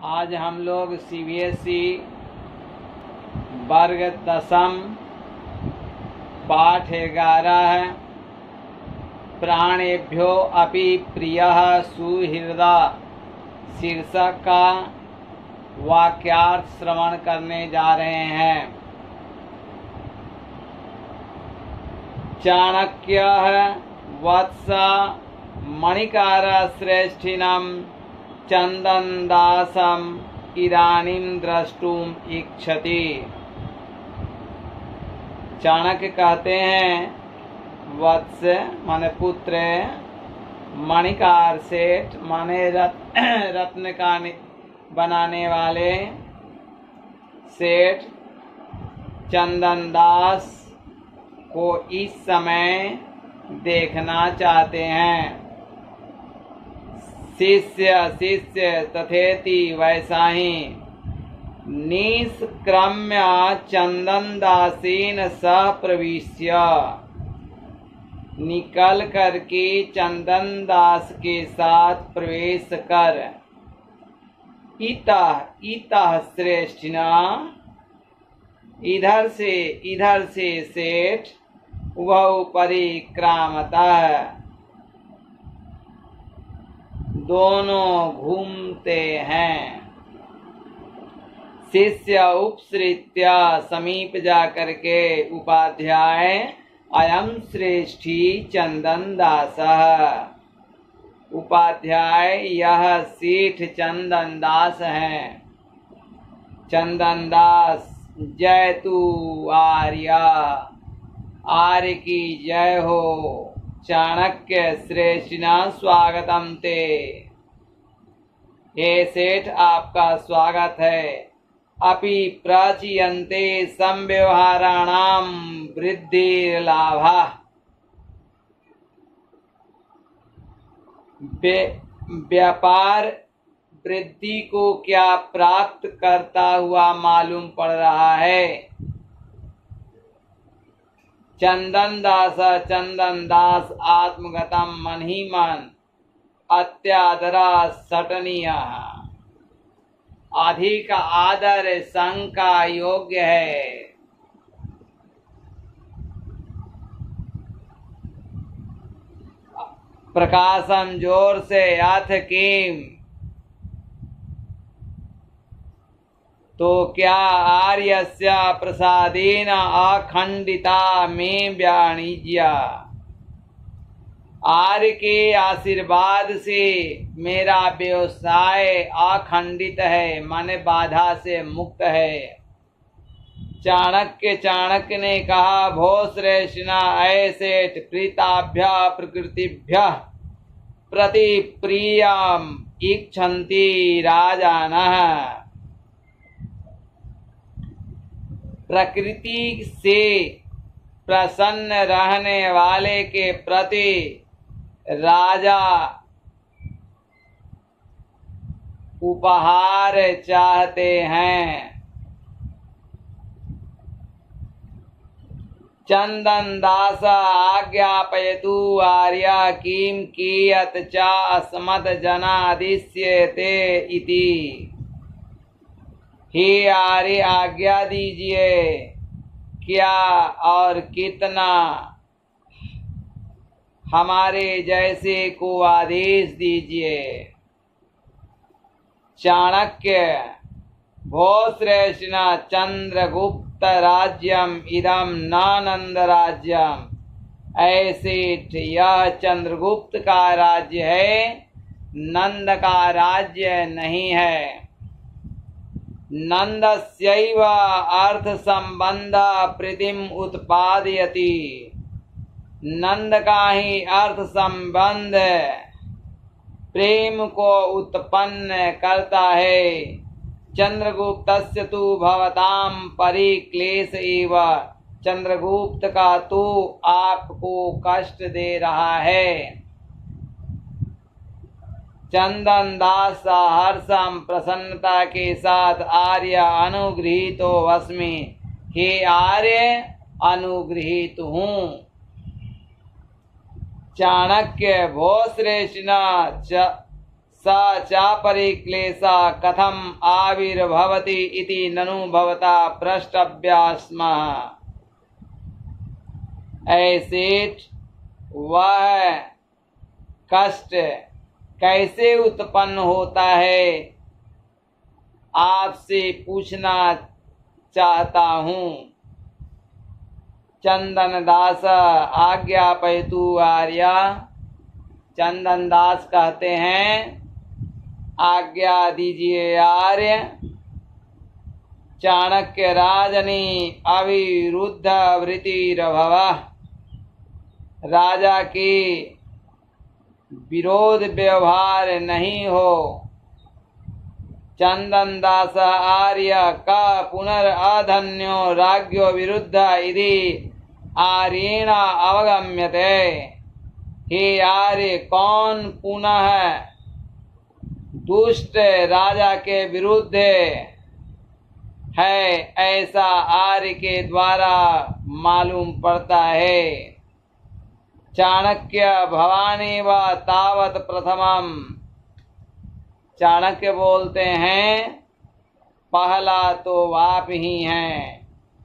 आज हम लोग सीबीएसई वर्ग 10 पाठ 11 प्राणेभ्यो अपि प्रियः सुहृदा शीर्षक का वाक्यार्थ श्रवण करने जा रहे हैं। चाणक्यः वत्स मणिकारश्रेष्ठिनं चन्दनदासम् इदानीं द्रष्टुम इच्छति। चाणक्य कहते हैं वत्स माने पुत्र, मणिकार सेठ माने रत्न का बनाने वाले सेठ चंदनदास को इस समय देखना चाहते हैं। शिष्य शिष्य तथेति वैसा ही निष्क्रम्य चंदनदासेन सह प्रविश्य निकल करके चंदनदास के साथ प्रवेश कर इतः श्रेष्ठिना इधर से सेठ वह परिक्रामतः दोनों घूमते हैं। शिष्य उपसृत्य समीप जाकर के उपाध्याय अयम श्रेष्ठी चंदनदासः उपाध्याय यह सेठ चंदनदास हैं। चंदनदास जय तू आर्य, आर्य की जय हो। चाणक्य श्रेष्ठिना स्वागतम ते, हे सेठ आपका स्वागत है। अपि प्रचीयन्ते संव्यवहाराणां वृद्धिर्लाभः, व्यापार वृद्धि को क्या प्राप्त करता हुआ मालूम पड़ रहा है। चंदनदास आत्मगतम मन ही मन अत्यादरा सटनीय, अधिक आदर संग का योग्य है। प्रकाशम जोर से अथ किम, तो क्या आर्यस्य प्रसादेन अखंडिता में वाणिज्य, आर्य के आशीर्वाद से मेरा व्यवसाय अखंडित है, माने बाधा से मुक्त है। चाणक्य ने कहा भो श्रेष्ठिना ऐसे प्रीताभ्य प्रकृतिभ्य प्रति प्रियम इच्छन्ति राजानः, प्रकृति से प्रसन्न रहने वाले के प्रति राजा उपहार चाहते हैं। चंदनदास आज्ञापयतु आर्य किं कियत् च अस्मत् जनादिश्यते इति, हे आर्य आज्ञा दीजिए क्या और कितना हमारे जैसे को आदेश दीजिए। चाणक्य भो श्रेष्ठिना चंद्रगुप्त राज्यम इदम नानंद राज्यम, ऐसे यह चंद्रगुप्त का राज्य है, नंद का राज्य नहीं है। नंदस्यैव अर्थ संबंध प्रीतिम उत्पादयति, नंद का ही अर्थ संबंध प्रेम को उत्पन्न करता है। चंद्रगुप्तस्य तु भवतां परिक्लेश एव, चंद्रगुप्त का तो आपको कष्ट दे रहा है। चंदनदास हर्षम प्रसन्नता के साथ आर्य अनुगृहीतो अस्मि, हे आर्य अनुगृहीत हूँ। चाणक्य भो श्रेष्ठिना स चापरि क्लेशा कथम आविर्भवति इति ननु भवता प्रष्टव्या स्म। ऐसे वह कष्ट कैसे उत्पन्न होता है आपसे पूछना चाहता हूँ। चंदन दास आज्ञापयतु आर्य। चंदन दास कहते हैं आज्ञा दीजिए आर्य। चाणक्य राजनी अविरुद्ध वृत्तिर्भव। राजा की विरोध व्यवहार नहीं हो। चंदन दास आर्य का पुनरअधन्यो राज्ञो विरुद्ध इति आर्येण अवगम्यते। हे आर्य, कौन पुनः दुष्ट राजा के विरुद्ध है ऐसा आर्य के द्वारा मालूम पड़ता है। चाणक्य भवानी व तावत प्रथमम। चाणक्य बोलते हैं पहला तो आप ही हैं।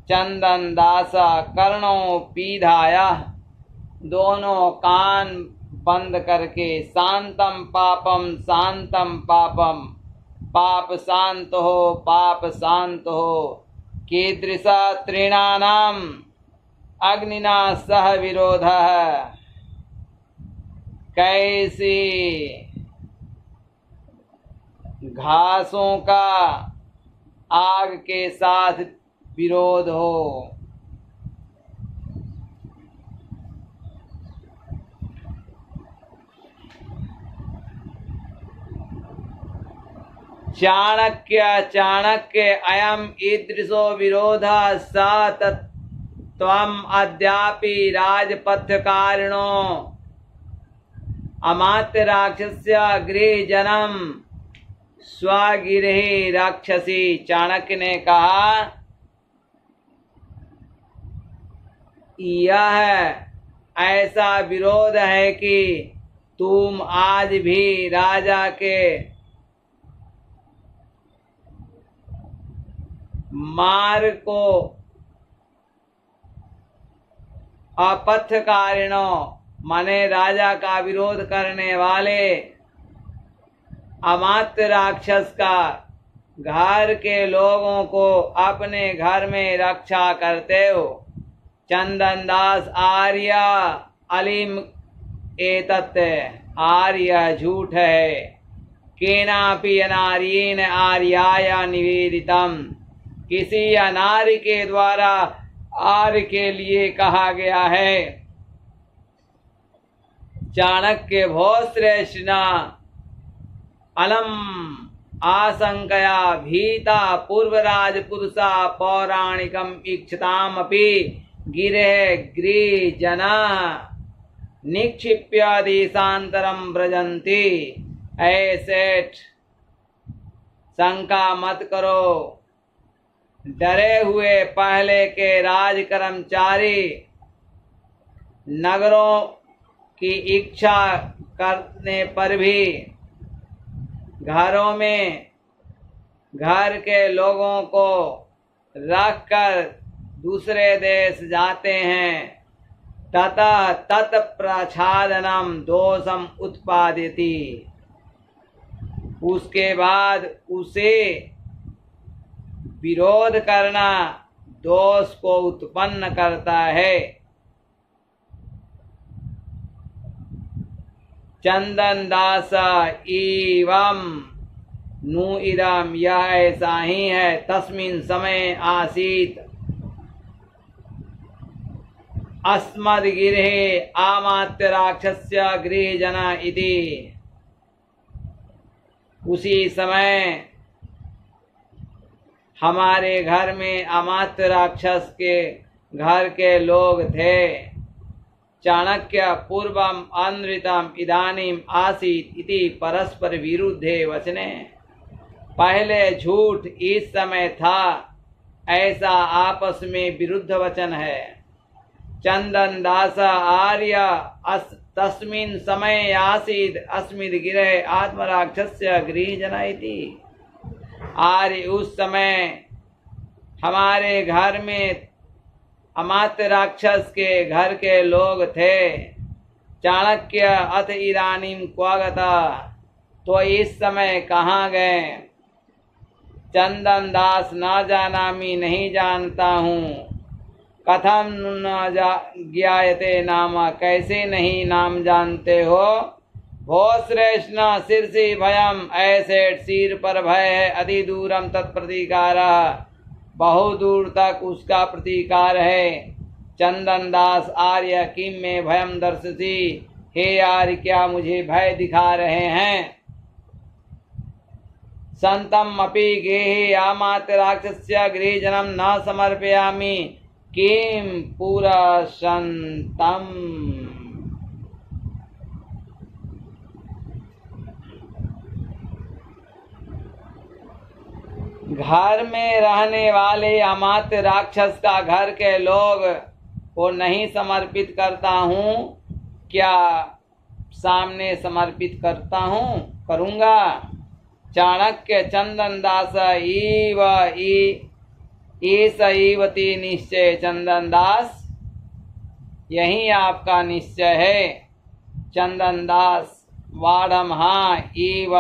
चंदन दास कर्णों पीधाया। दोनों कान बंद करके शांतम पापम शांतम पापम। पाप शांत हो पाप शांत हो। कीदृशा तृणानाम अग्निना सह विरोध। कैसी घासों का आग के साथ विरोध हो। चाणक्य अयम ईदृशो विरोधः स त्वम् अद्यापि राजपथकारिणो अमात्य राक्षस्य गृहजनम स्वगिरहि राक्षसी। चाणक्य ने कहा यह ऐसा विरोध है कि तुम आज भी राजा के मार्ग को अपथकारिणों माने राजा का विरोध करने वाले अमात्य राक्षस का घर के लोगों को अपने घर में रक्षा करते हो। चंदन दास आर्य अलिम एतत् आर्य झूठ है। केनापि अनार्येण आर्याय निवेदितम। किसी अनार्य के द्वारा आर्य के लिए कहा गया है। चाणक्य भोश्रेष्ठिना अलम आशंकया भीता पूर्वराज पुरुषा पौराणिकम इक्षतामपि गिरे गृहजना निक्षिप्य देशांतरम व्रजंती। ऐसे शंका मत करो। डरे हुए पहले के राज कर्मचारी नगरों की इच्छा करने पर भी घरों में घर के लोगों को रखकर दूसरे देश जाते हैं। ततः तत्प्रच्छादनम दोषम उत्पादयति। उसके बाद उसे विरोध करना दोष को उत्पन्न करता है। चंदन दास एवं नु इदम, यह ऐसा ही है। तस्मिन् समय आसीत अस्मद्गिरे आमात्य राक्षस्य गृहजना इति। उसी समय हमारे घर में अमात्य राक्षस के घर के लोग थे। चाणक्य पूर्वम अनृतम इदानीम आसीत इति परस्पर विरुद्धे वचने। पहले झूठ इस समय था, ऐसा आपस में विरुद्ध वचन है। चंदन दास आर्य तस्मिन् समय आसीत् अस्मिद् गिरः आत्मराक्षस्य गृहजनः इति। आर्य उस समय हमारे घर में अमात्य राक्षस के घर के लोग थे। चाणक्य अथ इदानीं क्व गता, तो इस समय कहाँ गए। चंदन दास न जानामि, नहीं जानता हूँ। कथम न ज्ञायते नाम, कैसे नहीं नाम जानते हो। भो श्रेष्ठ शीर्षि भयम, ऐसे सिर पर भय है। अति दूरम तत्प्रतीकार, बहुत दूर तक उसका प्रतीकार है। चंदन दास आर्य किम में भयम दर्शसी, हे आर्य क्या मुझे भय दिखा रहे हैं। संतम अपि गेहि आमात्य राक्षस्य गृहजनम न समर्पयामि, किम पूरा संतम। घर में रहने वाले अमात्य राक्षस का घर के लोग को नहीं समर्पित करता हूँ, क्या सामने समर्पित करता हूँ, करूँगा। चाणक्य चंदन दास ईवती निश्चय। चंदन दास यही आपका निश्चय है। चंदन दास वाड़म, हाँ ईव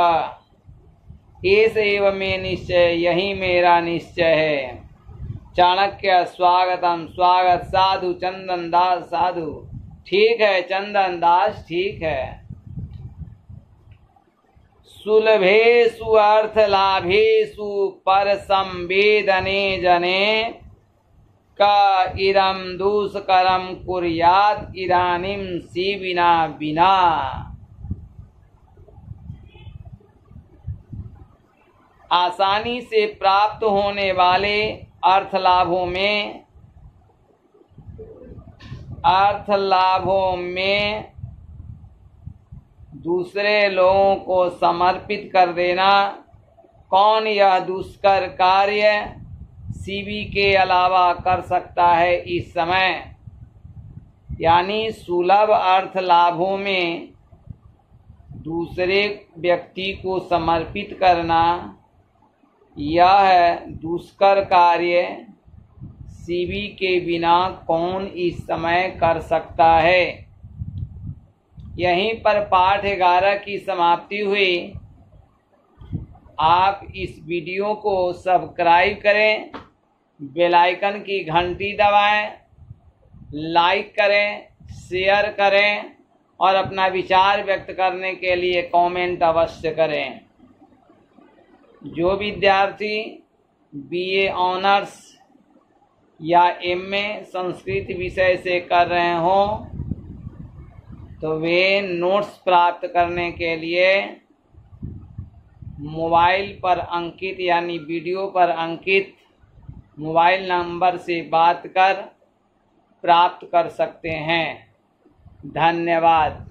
इस एव में निश्चय, यही मेरा निश्चय है। चाणक्य स्वागतम, स्वागत। साधु चंदन दास, साधु। ठीक है चंदन दास, ठीक है। सुलभेषु अर्थ लाभेषु पर संवेदने जने, का इदम दुष्करम कुर्यात् इदानीं सीविना बिना। आसानी से प्राप्त होने वाले अर्थ लाभों में दूसरे लोगों को समर्पित कर देना, कौन यह दुष्कर कार्य सीवी के अलावा कर सकता है इस समय। यानी सुलभ अर्थ लाभों में दूसरे व्यक्ति को समर्पित करना, यह दुष्कर कार्य सीवी के बिना कौन इस समय कर सकता है। यहीं पर पाठ 11 की समाप्ति हुई। आप इस वीडियो को सब्सक्राइब करें, बेल आइकन की घंटी दबाएं, लाइक करें, शेयर करें और अपना विचार व्यक्त करने के लिए कमेंट अवश्य करें। जो विद्यार्थी बीए ऑनर्स या एमए संस्कृत विषय से कर रहे हों, तो वे नोट्स प्राप्त करने के लिए मोबाइल पर अंकित यानी वीडियो पर अंकित मोबाइल नंबर से बात कर प्राप्त कर सकते हैं। धन्यवाद।